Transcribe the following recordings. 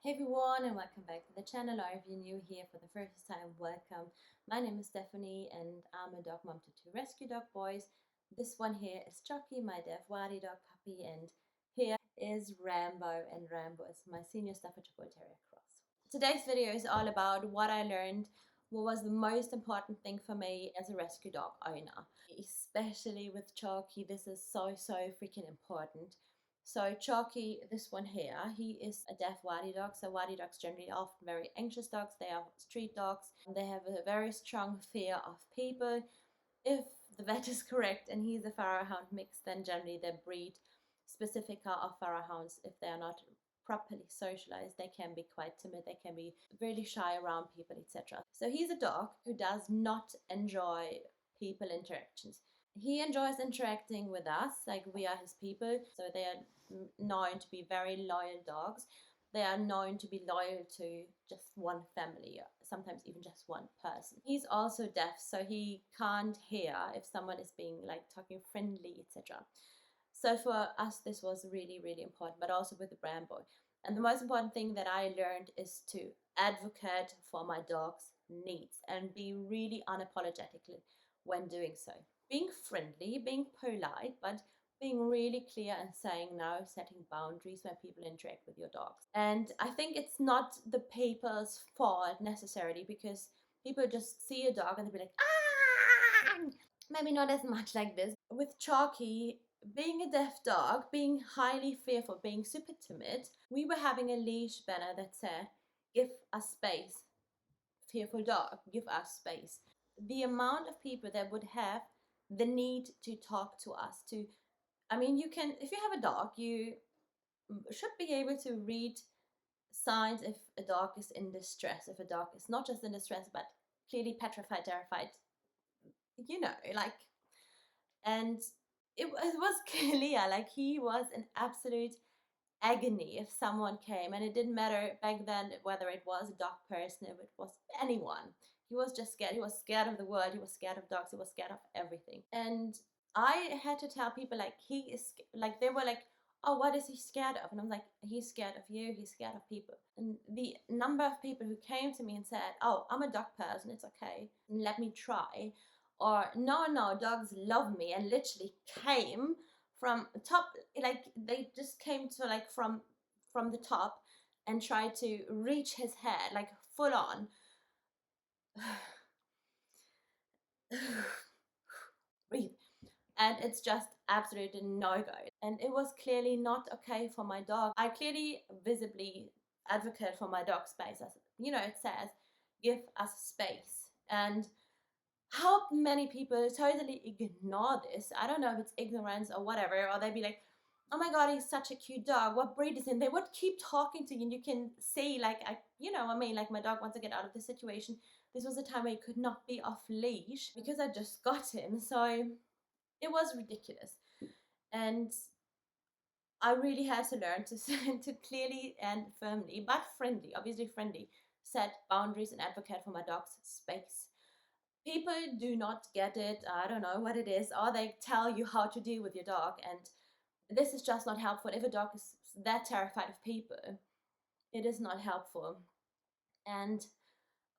Hey everyone, and welcome back to the channel, or if you're new here for the first time, welcome. My name is Stephanie and I'm a dog mom to two rescue dog boys. This one here is Chucky, my deaf Wadi dog puppy, and here is Rambo, and Rambo is my senior Staffordshire Bull Terrier cross. Today's video is all about what I learned, what was the most important thing for me as a rescue dog owner. Especially with Chucky, this is so freaking important. So Chalky, this one here, he is a deaf Wadi dog. So Wadi dogs generally are often very anxious dogs. They are street dogs. They have a very strong fear of people. If the vet is correct and he's a Pharaoh Hound mix, then generally the breed specifica of Pharaoh Hounds, if they are not properly socialized, they can be quite timid. They can be really shy around people, etc. So he's a dog who does not enjoy people interactions. He enjoys interacting with us, like we are his people. So they are known to be very loyal dogs. They are known to be loyal to just one family, sometimes even just one person. He's also deaf, so he can't hear if someone is being like talking friendly, etc. So for us, this was really important, but also with the Rambo. And the most important thing that I learned is to advocate for my dog's needs and be really unapologetically when doing so. Being friendly, being polite, but being really clear and saying no, setting boundaries when people interact with your dogs. And I think it's not the people's fault necessarily, because people just see a dog and they'll be like, ah! Maybe not as much like this. With Chalky, being a deaf dog, being highly fearful, being super timid, we were having a leash banner that said, give us space, fearful dog, give us space. The amount of people that would have the need to talk to us, you can, if you have a dog, you should be able to read signs if a dog is in distress, if a dog is not just in distress, but clearly petrified, terrified, like, and it was clear, like he was in absolute agony if someone came, and it didn't matter back then whether it was a dog person, if it was anyone. He was just scared. He was scared of the world. He was scared of dogs. He was scared of everything. And I had to tell people, like, he is, like, they were like, oh, what is he scared of? And I'm like, he's scared of you. He's scared of people. And the number of people who came to me and said, oh, I'm a dog person, it's okay, let me try. Or no, dogs love me, and literally came from top, like they just came to, like, from the top and tried to reach his head, like full on. Breathe. And it's just absolutely no go. And it was clearly not okay for my dog. I clearly visibly advocate for my dog's space. As it says, give us space. And how many people totally ignore this? I don't know if it's ignorance or whatever, or they'd be like, oh my god, he's such a cute dog, what breed is he? And they would keep talking to you, and you can see, like, like my dog wants to get out of the situation. This was a time where he could not be off leash because I just got him, so it was ridiculous. And I really had to learn to to clearly and firmly, but friendly, obviously friendly, set boundaries and advocate for my dog's space. People do not get it. I don't know what it is, or they tell you how to deal with your dog, and this is just not helpful. If a dog is that terrified of people, it is not helpful. And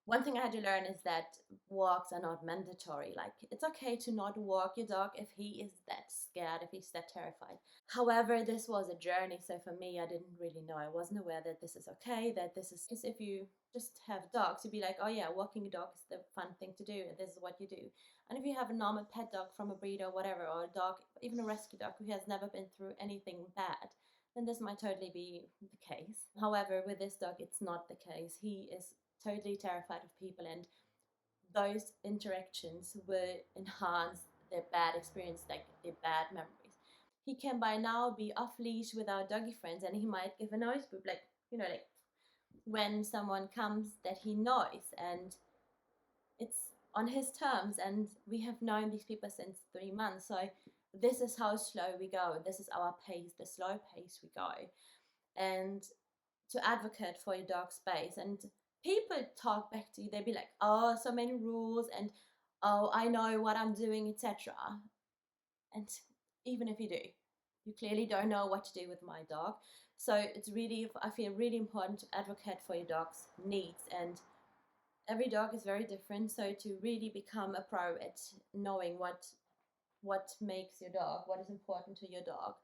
one thing I had to learn is that walks are not mandatory. Like, it's okay to not walk your dog if he is that scared, if he's that terrified. However, this was a journey, so for me, I didn't really know. I wasn't aware that this is okay, that this is, because if you just have dogs, you'd be like, oh yeah, walking a dog is the fun thing to do, and this is what you do. And if you have a normal pet dog from a breeder or whatever, or a dog, even a rescue dog who has never been through anything bad, then this might totally be the case. However, with this dog, it's not the case. He is totally terrified of people, and those interactions will enhance their bad experience, like their bad memories. He can by now be off leash with our doggy friends, and he might give a noise group, like, like when someone comes that he knows, and it's on his terms, and we have known these people since 3 months. So this is how slow we go, and this is our pace, the slow pace we go. And to advocate for your dog's space, and people talk back to you, they'd be like, oh, so many rules, and oh, I know what I'm doing, etc. And even if you do, you clearly don't know what to do with my dog. So it's really, I feel really important to advocate for your dog's needs, and every dog is very different. So to really become a pro at knowing what makes your dog, what is important to your dog,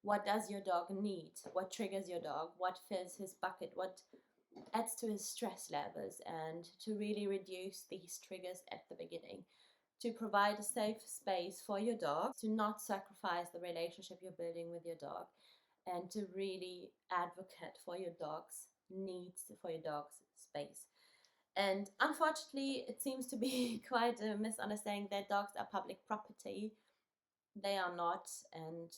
what does your dog need, what triggers your dog, what fills his bucket, what adds to his stress levels, and to really reduce these triggers at the beginning, to provide a safe space for your dog, to not sacrifice the relationship you're building with your dog, and to really advocate for your dog's needs, for your dog's space. And unfortunately, it seems to be quite a misunderstanding that dogs are public property. They are not. And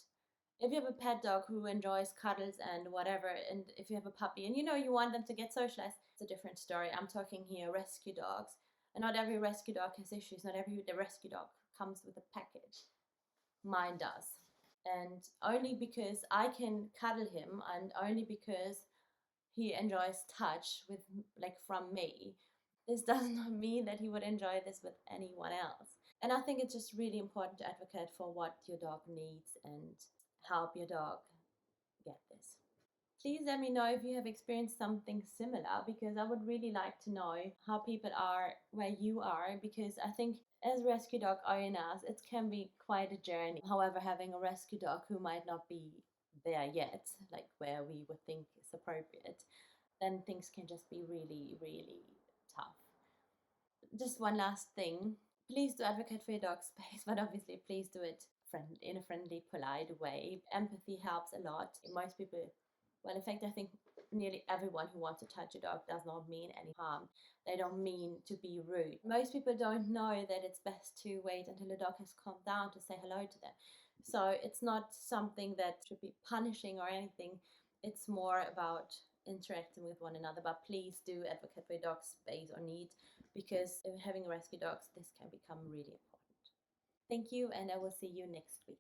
if you have a pet dog who enjoys cuddles and whatever, and if you have a puppy and you want them to get socialized, it's a different story. I'm talking here rescue dogs. And not every rescue dog has issues. Not every rescue dog comes with a package. Mine does. And only because I can cuddle him, and only because he enjoys touch with, like, from me, this does not mean that he would enjoy this with anyone else. And I think it's just really important to advocate for what your dog needs and help your dog get this. Please let me know if you have experienced something similar, because I would really like to know how people are where you are, because I think as rescue dog owners, it can be quite a journey. However, having a rescue dog who might not be there yet, like where we would think is appropriate, then things can just be really, really tough. Just one last thing. Please do advocate for your dog's space, but obviously please do it in a friendly, polite way. Empathy helps a lot. Most people, well, in fact, I think nearly everyone who wants to touch a dog does not mean any harm. They don't mean to be rude. Most people don't know that it's best to wait until a dog has calmed down to say hello to them. So it's not something that should be punishing or anything. It's more about interacting with one another. But please do advocate for your dog's space or needs, because if having rescue dogs, this can become really important. Thank you, and I will see you next week.